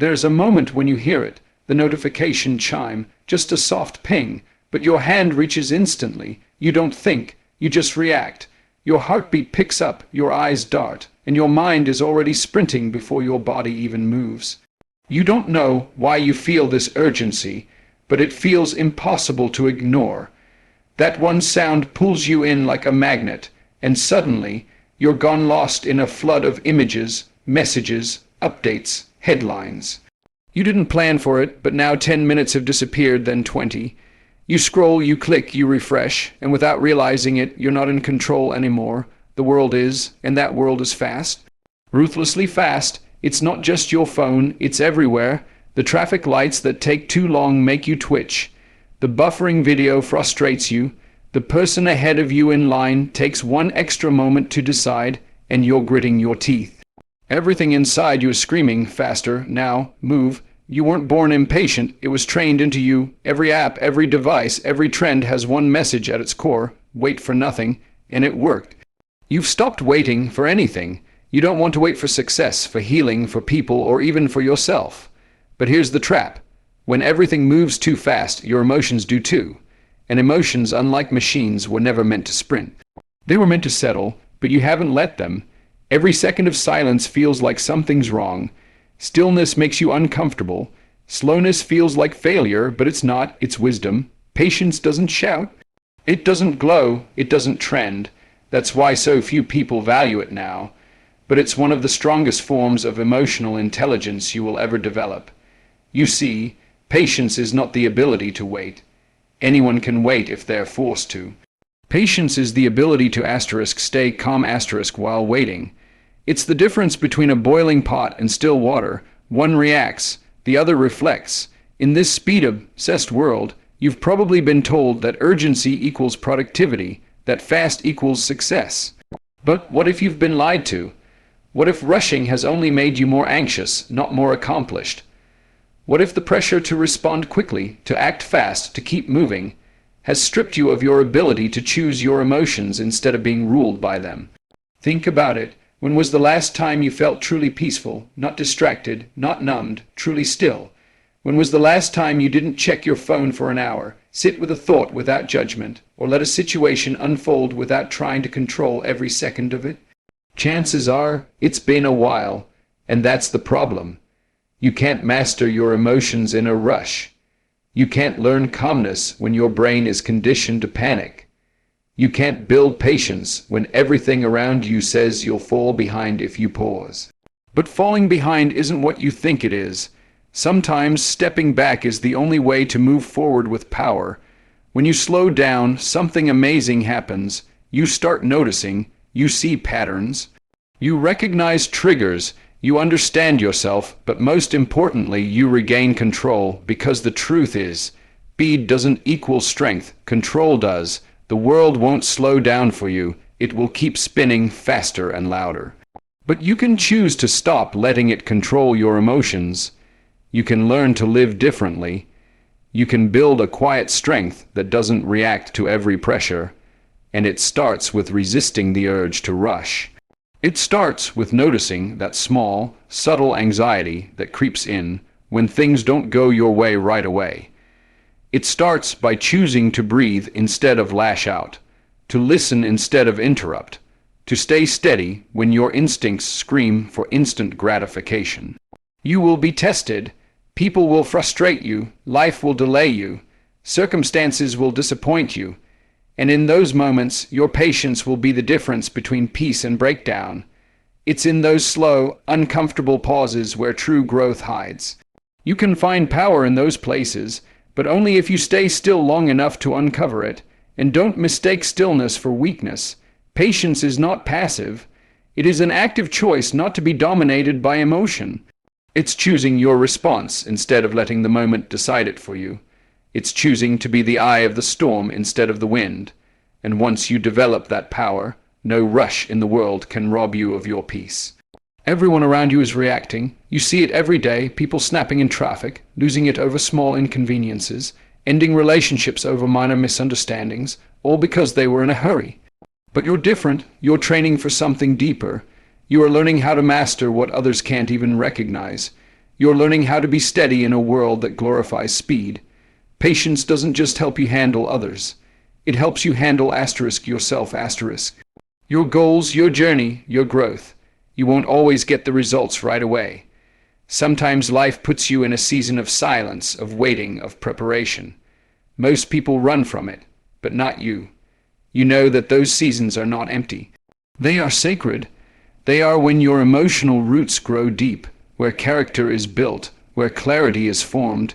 There's a moment when you hear it, the notification chime, just a soft ping, but your hand reaches instantly. You don't think, you just react. Your heartbeat picks up, your eyes dart, and your mind is already sprinting before your body even moves. You don't know why you feel this urgency, but it feels impossible to ignore. That one sound pulls you in like a magnet, and suddenly you're gone lost in a flood of images, messages, updates, headlines. You didn't plan for it, but now 10 minutes have disappeared, then 20. You scroll, you click, you refresh, and without realizing it, you're not in control anymore. The world is, and that world is fast. Ruthlessly fast. It's not just your phone, it's everywhere. The traffic lights that take too long make you twitch. The buffering video frustrates you. The person ahead of you in line takes one extra moment to decide, and you're gritting your teeth. Everything inside you is screaming, faster, now, move. You weren't born impatient, it was trained into you. Every app, every device, every trend has one message at its core: wait for nothing, and it worked. You've stopped waiting for anything. You don't want to wait for success, for healing, for people, or even for yourself. But here's the trap. When everything moves too fast, your emotions do too. And emotions, unlike machines, were never meant to sprint. They were meant to settle, but you haven't let them. Every second of silence feels like something's wrong. Stillness makes you uncomfortable. Slowness feels like failure, but it's not, it's wisdom. Patience doesn't shout. It doesn't glow, it doesn't trend. That's why so few people value it now. But it's one of the strongest forms of emotional intelligence you will ever develop. You see, patience is not the ability to wait. Anyone can wait if they're forced to. Patience is the ability to stay calm while waiting. It's the difference between a boiling pot and still water. One reacts, the other reflects. In this speed-obsessed world, you've probably been told that urgency equals productivity, that fast equals success. But what if you've been lied to? What if rushing has only made you more anxious, not more accomplished? What if the pressure to respond quickly, to act fast, to keep moving, has stripped you of your ability to choose your emotions instead of being ruled by them? Think about it. When was the last time you felt truly peaceful, not distracted, not numbed, truly still? When was the last time you didn't check your phone for an hour, sit with a thought without judgment, or let a situation unfold without trying to control every second of it? Chances are, it's been a while, and that's the problem. You can't master your emotions in a rush. You can't learn calmness when your brain is conditioned to panic. You can't build patience when everything around you says you'll fall behind if you pause. But falling behind isn't what you think it is. Sometimes stepping back is the only way to move forward with power. When you slow down, something amazing happens. You start noticing, you see patterns, you recognize triggers, you understand yourself, but most importantly, you regain control, because the truth is, speed doesn't equal strength, control does. The world won't slow down for you, it will keep spinning faster and louder. But you can choose to stop letting it control your emotions. You can learn to live differently. You can build a quiet strength that doesn't react to every pressure. And it starts with resisting the urge to rush. It starts with noticing that small, subtle anxiety that creeps in when things don't go your way right away. It starts by choosing to breathe instead of lash out, to listen instead of interrupt, to stay steady when your instincts scream for instant gratification. You will be tested. People will frustrate you. Life will delay you. Circumstances will disappoint you. And in those moments, your patience will be the difference between peace and breakdown. It's in those slow, uncomfortable pauses where true growth hides. You can find power in those places, but only if you stay still long enough to uncover it. And don't mistake stillness for weakness. Patience is not passive. It is an active choice not to be dominated by emotion. It's choosing your response instead of letting the moment decide it for you. It's choosing to be the eye of the storm instead of the wind. And once you develop that power, no rush in the world can rob you of your peace. Everyone around you is reacting. You see it every day, people snapping in traffic, losing it over small inconveniences, ending relationships over minor misunderstandings, all because they were in a hurry. But you're different. You're training for something deeper. You are learning how to master what others can't even recognize. You're learning how to be steady in a world that glorifies speed. Patience doesn't just help you handle others. It helps you handle yourself. Your goals, your journey, your growth. You won't always get the results right away. Sometimes life puts you in a season of silence, of waiting, of preparation. Most people run from it, but not you. You know that those seasons are not empty. They are sacred. They are when your emotional roots grow deep, where character is built, where clarity is formed.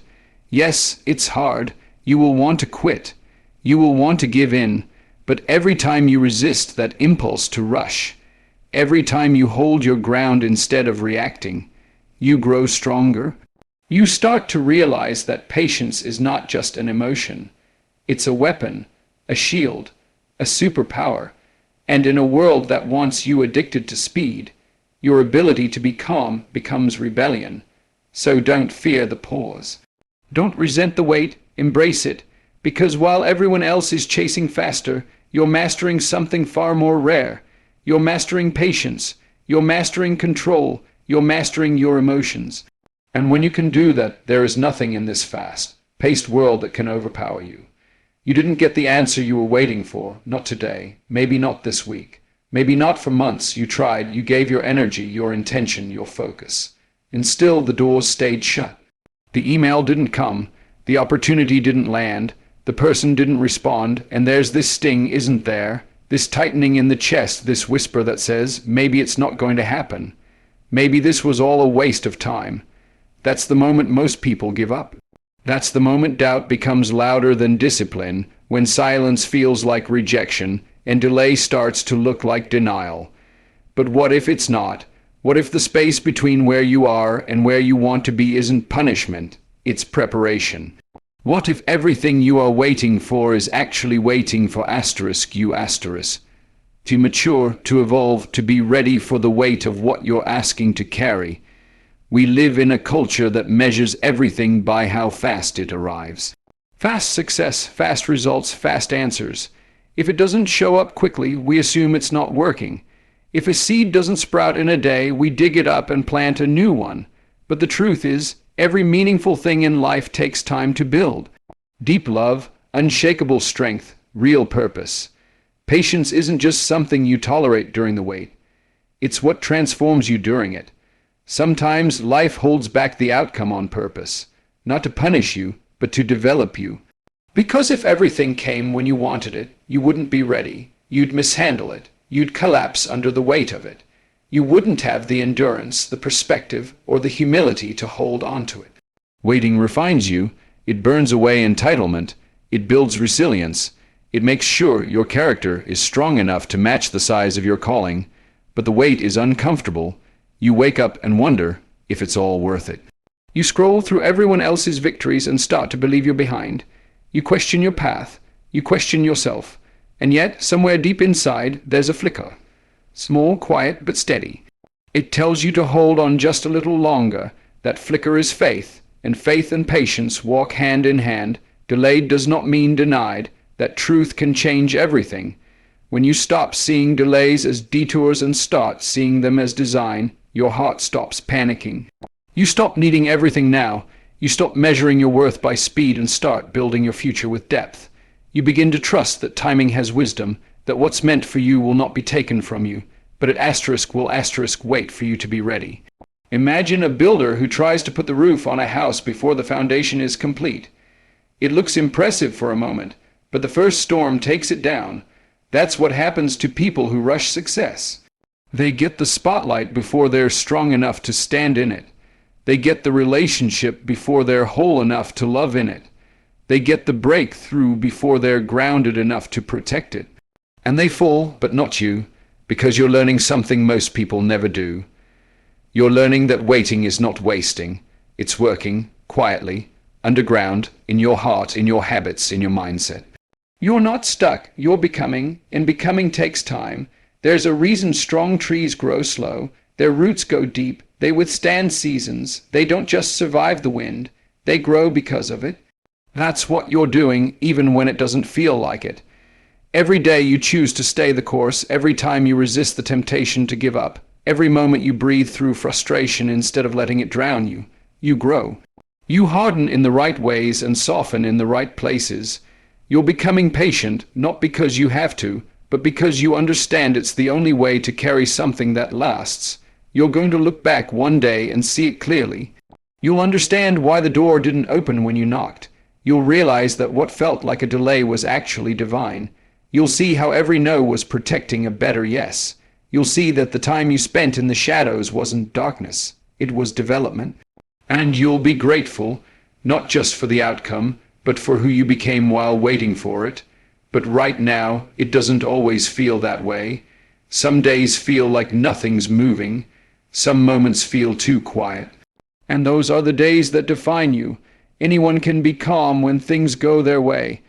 Yes, it's hard. You will want to quit. You will want to give in. But every time you resist that impulse to rush, every time you hold your ground instead of reacting, you grow stronger. You start to realize that patience is not just an emotion. It's a weapon, a shield, a superpower. And in a world that wants you addicted to speed, your ability to be calm becomes rebellion. So don't fear the pause. Don't resent the wait, embrace it, because while everyone else is chasing faster, you're mastering something far more rare. You're mastering patience, you're mastering control, you're mastering your emotions. And when you can do that, there is nothing in this fast-paced world that can overpower you. You didn't get the answer you were waiting for, not today, maybe not this week. Maybe not for months. You tried, you gave your energy, your intention, your focus. And still the doors stayed shut. The email didn't come, the opportunity didn't land, the person didn't respond, and there's this sting, isn't there? This tightening in the chest, this whisper that says, maybe it's not going to happen. Maybe this was all a waste of time. That's the moment most people give up. That's the moment doubt becomes louder than discipline, when silence feels like rejection, and delay starts to look like denial. But what if it's not? What if the space between where you are and where you want to be isn't punishment, it's preparation? What if everything you are waiting for is actually waiting for you to mature, to evolve, to be ready for the weight of what you're asking to carry? We live in a culture that measures everything by how fast it arrives. Fast success, fast results, fast answers. If it doesn't show up quickly, we assume it's not working. If a seed doesn't sprout in a day, we dig it up and plant a new one. But the truth is, every meaningful thing in life takes time to build. Deep love, unshakable strength, real purpose. Patience isn't just something you tolerate during the wait. It's what transforms you during it. Sometimes life holds back the outcome on purpose, not to punish you, but to develop you. Because if everything came when you wanted it, you wouldn't be ready. You'd mishandle it. You'd collapse under the weight of it. You wouldn't have the endurance, the perspective, or the humility to hold on to it. Waiting refines you. It burns away entitlement. It builds resilience. It makes sure your character is strong enough to match the size of your calling. But the wait is uncomfortable. You wake up and wonder if it's all worth it. You scroll through everyone else's victories and start to believe you're behind. You question your path. You question yourself. And yet, somewhere deep inside, there's a flicker. Small, quiet, but steady. It tells you to hold on just a little longer. That flicker is faith, and faith and patience walk hand in hand. Delayed does not mean denied. That truth can change everything. When you stop seeing delays as detours and start seeing them as design, your heart stops panicking. You stop needing everything now. You stop measuring your worth by speed and start building your future with depth. You begin to trust that timing has wisdom, that what's meant for you will not be taken from you, but will wait for you to be ready. Imagine a builder who tries to put the roof on a house before the foundation is complete. It looks impressive for a moment, but the first storm takes it down. That's what happens to people who rush success. They get the spotlight before they're strong enough to stand in it. They get the relationship before they're whole enough to love in it. They get the breakthrough before they're grounded enough to protect it. And they fall, but not you, because you're learning something most people never do. You're learning that waiting is not wasting. It's working, quietly, underground, in your heart, in your habits, in your mindset. You're not stuck, you're becoming, and becoming takes time. There's a reason strong trees grow slow. Their roots go deep. They withstand seasons. They don't just survive the wind. They grow because of it. That's what you're doing, even when it doesn't feel like it. Every day you choose to stay the course, every time you resist the temptation to give up, every moment you breathe through frustration instead of letting it drown you. you grow. You harden in the right ways and soften in the right places. You're becoming patient, not because you have to, but because you understand it's the only way to carry something that lasts. You're going to look back one day and see it clearly. You'll understand why the door didn't open when you knocked. You'll realize that what felt like a delay was actually divine. You'll see how every no was protecting a better yes. You'll see that the time you spent in the shadows wasn't darkness, it was development. And you'll be grateful, not just for the outcome, but for who you became while waiting for it. But right now, it doesn't always feel that way. Some days feel like nothing's moving. Some moments feel too quiet. And those are the days that define you. Anyone can be calm when things go their way.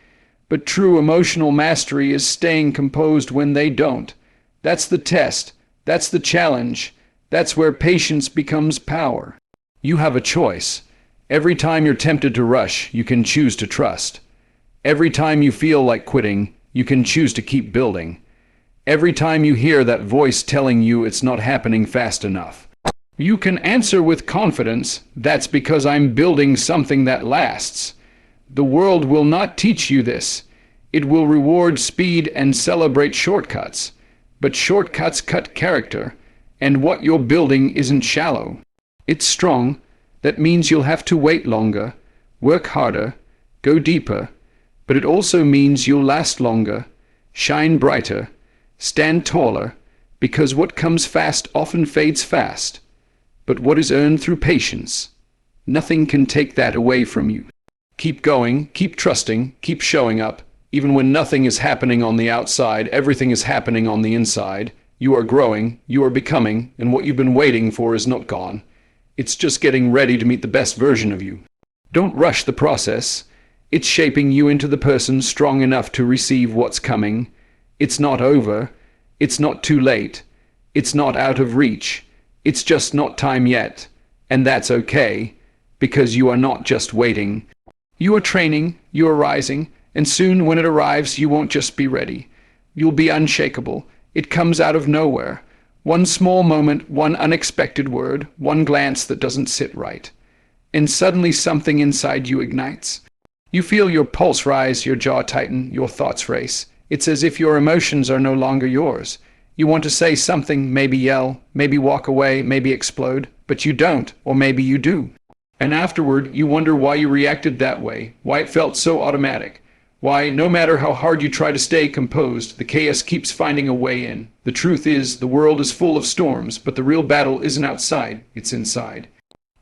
But true emotional mastery is staying composed when they don't. That's the test. That's the challenge. That's where patience becomes power. You have a choice. Every time you're tempted to rush, you can choose to trust. Every time you feel like quitting, you can choose to keep building. Every time you hear that voice telling you it's not happening fast enough, you can answer with confidence, that's because I'm building something that lasts. The world will not teach you this. It will reward speed and celebrate shortcuts. But shortcuts cut character, and what you're building isn't shallow. It's strong. That means you'll have to wait longer, work harder, go deeper. But it also means you'll last longer, shine brighter, stand taller, because what comes fast often fades fast. But what is earned through patience, nothing can take that away from you. Keep going, keep trusting, keep showing up. Even when nothing is happening on the outside, everything is happening on the inside. You are growing, you are becoming, and what you've been waiting for is not gone. It's just getting ready to meet the best version of you. Don't rush the process. It's shaping you into the person strong enough to receive what's coming. It's not over. It's not too late. It's not out of reach. It's just not time yet. And that's okay, because you are not just waiting. You are training, you are rising, and soon when it arrives, you won't just be ready. You'll be unshakable. It comes out of nowhere. One small moment, one unexpected word, one glance that doesn't sit right. And suddenly something inside you ignites. You feel your pulse rise, your jaw tighten, your thoughts race. It's as if your emotions are no longer yours. You want to say something, maybe yell, maybe walk away, maybe explode, but you don't, or maybe you do. And afterward, you wonder why you reacted that way, why it felt so automatic. Why, no matter how hard you try to stay composed, the chaos keeps finding a way in. The truth is, the world is full of storms, but the real battle isn't outside, it's inside.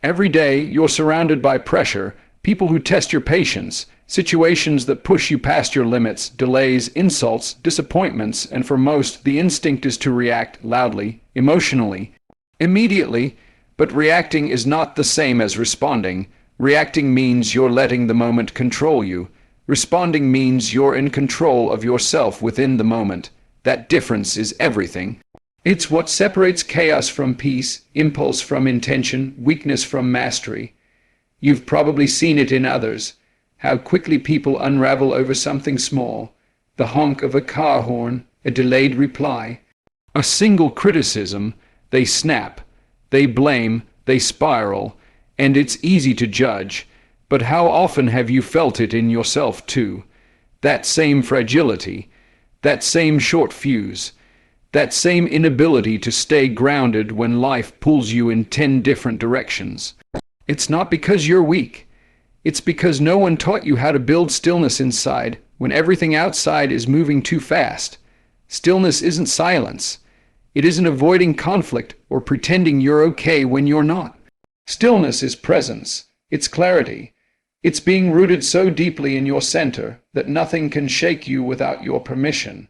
Every day, you're surrounded by pressure, people who test your patience, situations that push you past your limits, delays, insults, disappointments, and for most, the instinct is to react loudly, emotionally, immediately. But reacting is not the same as responding. Reacting means you're letting the moment control you. Responding means you're in control of yourself within the moment. That difference is everything. It's what separates chaos from peace, impulse from intention, weakness from mastery. You've probably seen it in others, how quickly people unravel over something small, the honk of a car horn, a delayed reply, a single criticism. They snap, they blame, they spiral, and it's easy to judge. But how often have you felt it in yourself too? That same fragility, that same short fuse, that same inability to stay grounded when life pulls you in 10 different directions. It's not because you're weak. It's because no one taught you how to build stillness inside when everything outside is moving too fast. Stillness isn't silence. It isn't avoiding conflict or pretending you're okay when you're not. Stillness is presence. It's clarity. It's being rooted so deeply in your center that nothing can shake you without your permission.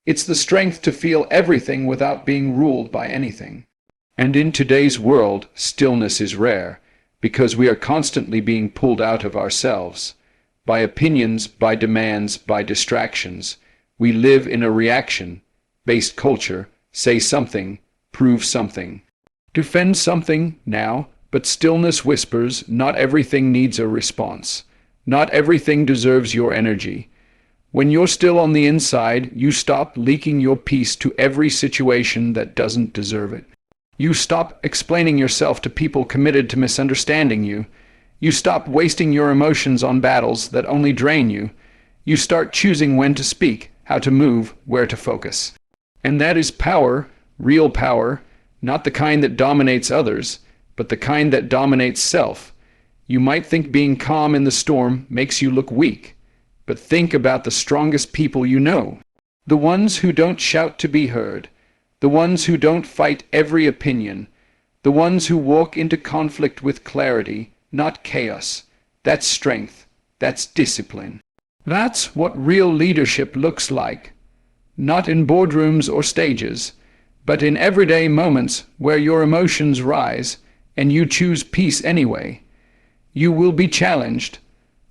It's the strength to feel everything without being ruled by anything. And in today's world, stillness is rare, because we are constantly being pulled out of ourselves. By opinions, by demands, by distractions. We live in a reaction-based culture. Say something, prove something. Defend something now. But stillness whispers, not everything needs a response. Not everything deserves your energy. When you're still on the inside, you stop leaking your peace to every situation that doesn't deserve it. You stop explaining yourself to people committed to misunderstanding you. You stop wasting your emotions on battles that only drain you. You start choosing when to speak, how to move, where to focus. And that is power, real power, not the kind that dominates others, but the kind that dominates self. You might think being calm in the storm makes you look weak, but think about the strongest people you know. The ones who don't shout to be heard, the ones who don't fight every opinion, the ones who walk into conflict with clarity, not chaos. That's strength. That's discipline. That's what real leadership looks like. Not in boardrooms or stages, but in everyday moments where your emotions rise and you choose peace anyway. You will be challenged.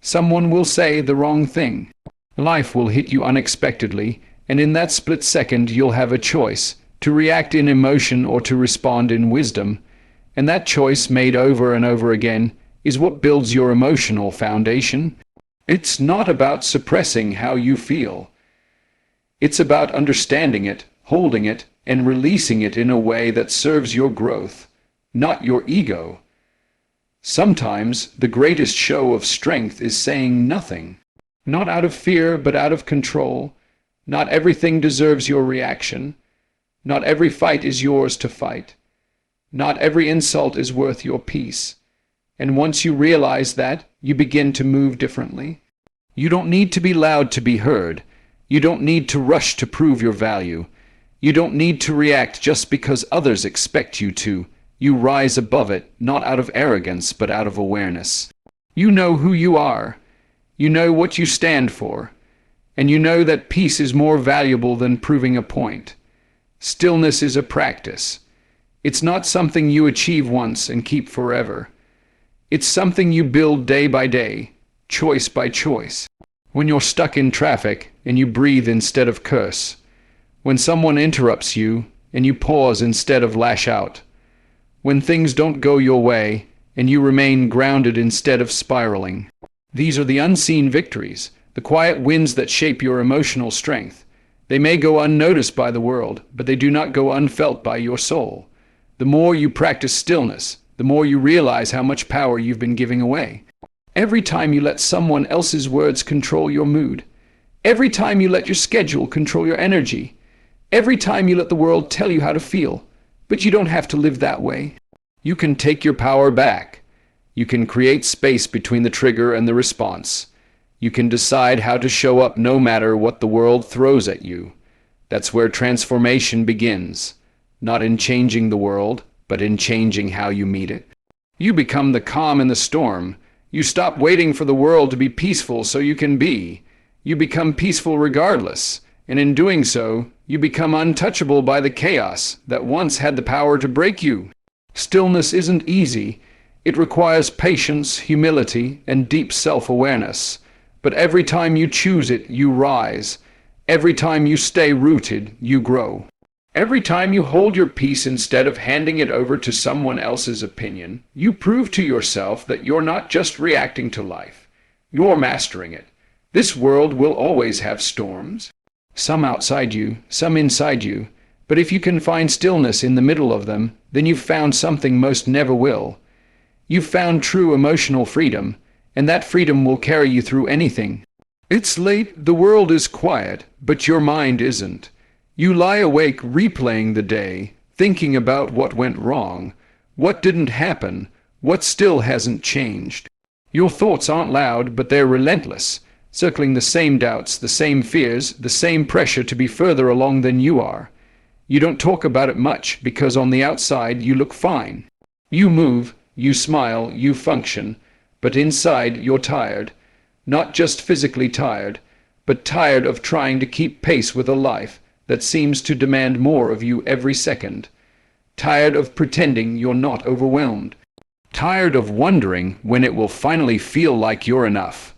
Someone will say the wrong thing. Life will hit you unexpectedly, and in that split second you'll have a choice, to react in emotion or to respond in wisdom. And that choice, made over and over again, is what builds your emotional foundation. It's not about suppressing how you feel. It's about understanding it, holding it, and releasing it in a way that serves your growth, not your ego. Sometimes the greatest show of strength is saying nothing. Not out of fear, but out of control. Not everything deserves your reaction. Not every fight is yours to fight. Not every insult is worth your peace. And once you realize that, you begin to move differently. You don't need to be loud to be heard. You don't need to rush to prove your value. You don't need to react just because others expect you to. You rise above it, not out of arrogance, but out of awareness. You know who you are. You know what you stand for. And you know that peace is more valuable than proving a point. Stillness is a practice. It's not something you achieve once and keep forever. It's something you build day by day, choice by choice. When you're stuck in traffic and you breathe instead of curse. When someone interrupts you and you pause instead of lash out. When things don't go your way and you remain grounded instead of spiraling. These are the unseen victories, the quiet wins that shape your emotional strength. They may go unnoticed by the world, but they do not go unfelt by your soul. The more you practice stillness, the more you realize how much power you've been giving away. Every time you let someone else's words control your mood, every time you let your schedule control your energy, every time you let the world tell you how to feel, but you don't have to live that way. You can take your power back. You can create space between the trigger and the response. You can decide how to show up no matter what the world throws at you. That's where transformation begins, not in changing the world, but in changing how you meet it. You become the calm in the storm. You stop waiting for the world to be peaceful so you can be. You become peaceful regardless, and in doing so, you become untouchable by the chaos that once had the power to break you. Stillness isn't easy. It requires patience, humility, and deep self-awareness. But every time you choose it, you rise. Every time you stay rooted, you grow. Every time you hold your peace instead of handing it over to someone else's opinion, you prove to yourself that you're not just reacting to life. You're mastering it. This world will always have storms. Some outside you, some inside you. But if you can find stillness in the middle of them, then you've found something most never will. You've found true emotional freedom, and that freedom will carry you through anything. It's late, the world is quiet, but your mind isn't. You lie awake replaying the day, thinking about what went wrong, what didn't happen, what still hasn't changed. Your thoughts aren't loud, but they're relentless, circling the same doubts, the same fears, the same pressure to be further along than you are. You don't talk about it much, because on the outside you look fine. You move, you smile, you function, but inside you're tired. Not just physically tired, but tired of trying to keep pace with a life that seems to demand more of you every second. Tired of pretending you're not overwhelmed. Tired of wondering when it will finally feel like you're enough.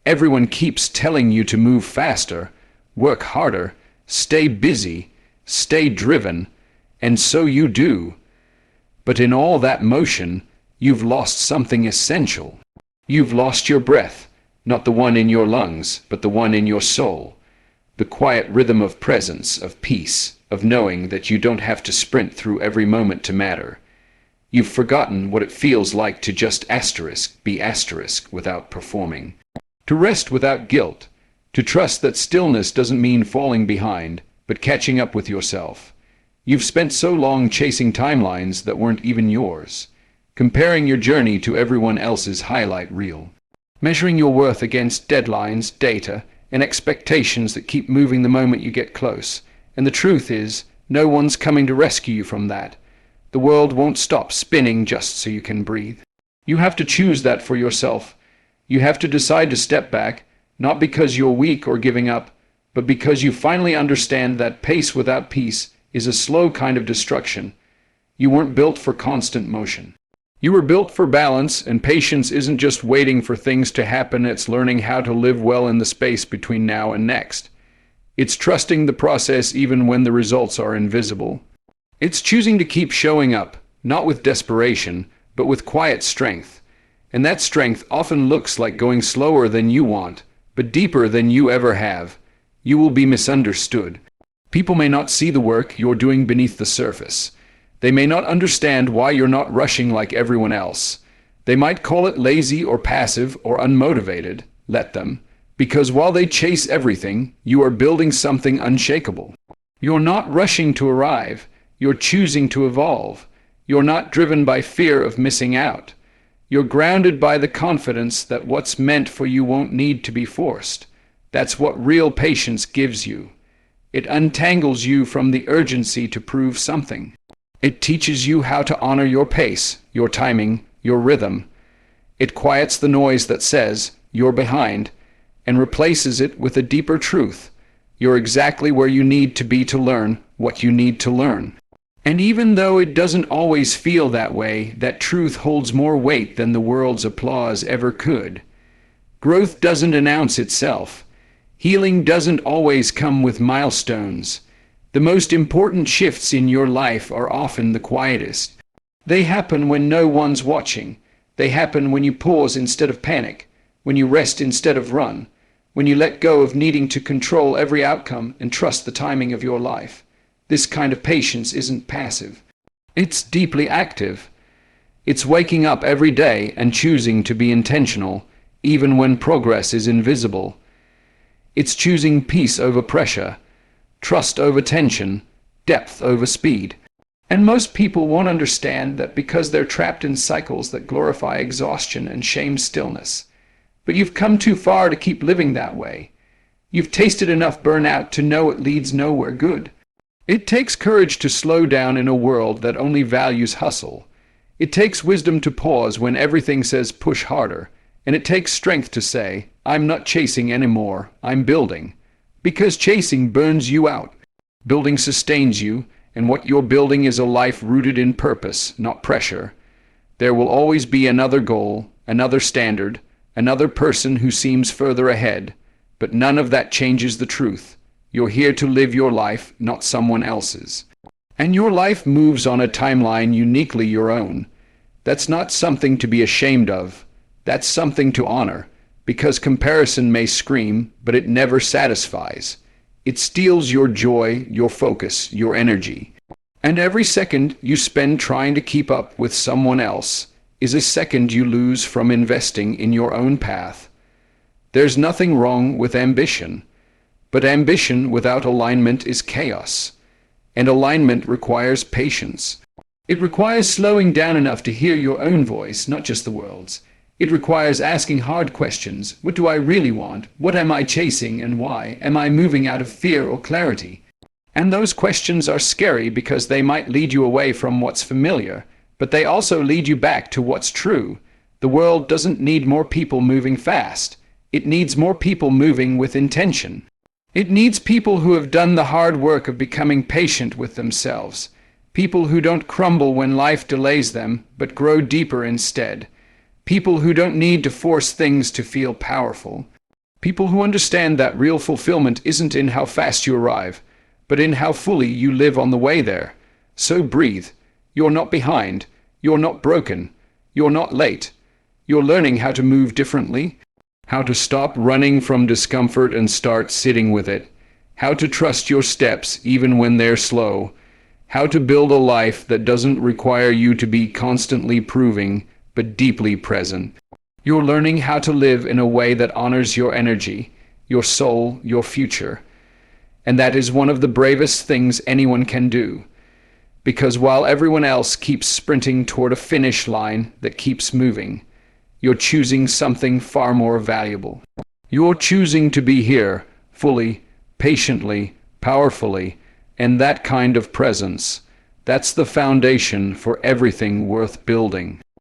Everyone keeps telling you to move faster, work harder, stay busy, stay driven, and so you do. But in all that motion, you've lost something essential. You've lost your breath, not the one in your lungs, but the one in your soul. The quiet rhythm of presence, of peace, of knowing that you don't have to sprint through every moment to matter. You've forgotten what it feels like to just be without performing. To rest without guilt. To trust that stillness doesn't mean falling behind, but catching up with yourself. You've spent so long chasing timelines that weren't even yours, comparing your journey to everyone else's highlight reel, measuring your worth against deadlines, data, and expectations that keep moving the moment you get close. And the truth is, no one's coming to rescue you from that. The world won't stop spinning just so you can breathe. You have to choose that for yourself. You have to decide to step back, not because you're weak or giving up, but because you finally understand that pace without peace is a slow kind of destruction. You weren't built for constant motion. You were built for balance, and patience isn't just waiting for things to happen, it's learning how to live well in the space between now and next. It's trusting the process even when the results are invisible. It's choosing to keep showing up, not with desperation, but with quiet strength. And that strength often looks like going slower than you want, but deeper than you ever have. You will be misunderstood. People may not see the work you're doing beneath the surface. They may not understand why you're not rushing like everyone else. They might call it lazy or passive or unmotivated. Let them. Because while they chase everything, you are building something unshakable. You're not rushing to arrive. You're choosing to evolve. You're not driven by fear of missing out. You're grounded by the confidence that what's meant for you won't need to be forced. That's what real patience gives you. It untangles you from the urgency to prove something. It teaches you how to honor your pace, your timing, your rhythm. It quiets the noise that says you're behind and replaces it with a deeper truth. You're exactly where you need to be to learn what you need to learn. And even though it doesn't always feel that way, that truth holds more weight than the world's applause ever could. Growth doesn't announce itself. Healing doesn't always come with milestones. The most important shifts in your life are often the quietest. They happen when no one's watching. They happen when you pause instead of panic, when you rest instead of run, when you let go of needing to control every outcome and trust the timing of your life. This kind of patience isn't passive. It's deeply active. It's waking up every day and choosing to be intentional, even when progress is invisible. It's choosing peace over pressure, trust over tension, depth over speed. And most people won't understand that because they're trapped in cycles that glorify exhaustion and shame stillness. But you've come too far to keep living that way. You've tasted enough burnout to know it leads nowhere good. It takes courage to slow down in a world that only values hustle. It takes wisdom to pause when everything says push harder. And it takes strength to say, I'm not chasing anymore, I'm building. Because chasing burns you out. Building sustains you, and what you're building is a life rooted in purpose, not pressure. There will always be another goal, another standard, another person who seems further ahead, but none of that changes the truth. You're here to live your life, not someone else's. And your life moves on a timeline uniquely your own. That's not something to be ashamed of. That's something to honor, because comparison may scream, but it never satisfies. It steals your joy, your focus, your energy. And every second you spend trying to keep up with someone else is a second you lose from investing in your own path. There's nothing wrong with ambition, but ambition without alignment is chaos, and alignment requires patience. It requires slowing down enough to hear your own voice, not just the world's. It requires asking hard questions. What do I really want? What am I chasing and why? Am I moving out of fear or clarity? And those questions are scary because they might lead you away from what's familiar, but they also lead you back to what's true. The world doesn't need more people moving fast. It needs more people moving with intention. It needs people who have done the hard work of becoming patient with themselves. People who don't crumble when life delays them, but grow deeper instead. People who don't need to force things to feel powerful. People who understand that real fulfillment isn't in how fast you arrive, but in how fully you live on the way there. So breathe. You're not behind. You're not broken. You're not late. You're learning how to move differently, how to stop running from discomfort and start sitting with it, how to trust your steps even when they're slow, how to build a life that doesn't require you to be constantly proving, but deeply present. You're learning how to live in a way that honors your energy, your soul, your future. And that is one of the bravest things anyone can do. Because while everyone else keeps sprinting toward a finish line that keeps moving, you're choosing something far more valuable. You're choosing to be here, fully, patiently, powerfully, and that kind of presence. That's the foundation for everything worth building.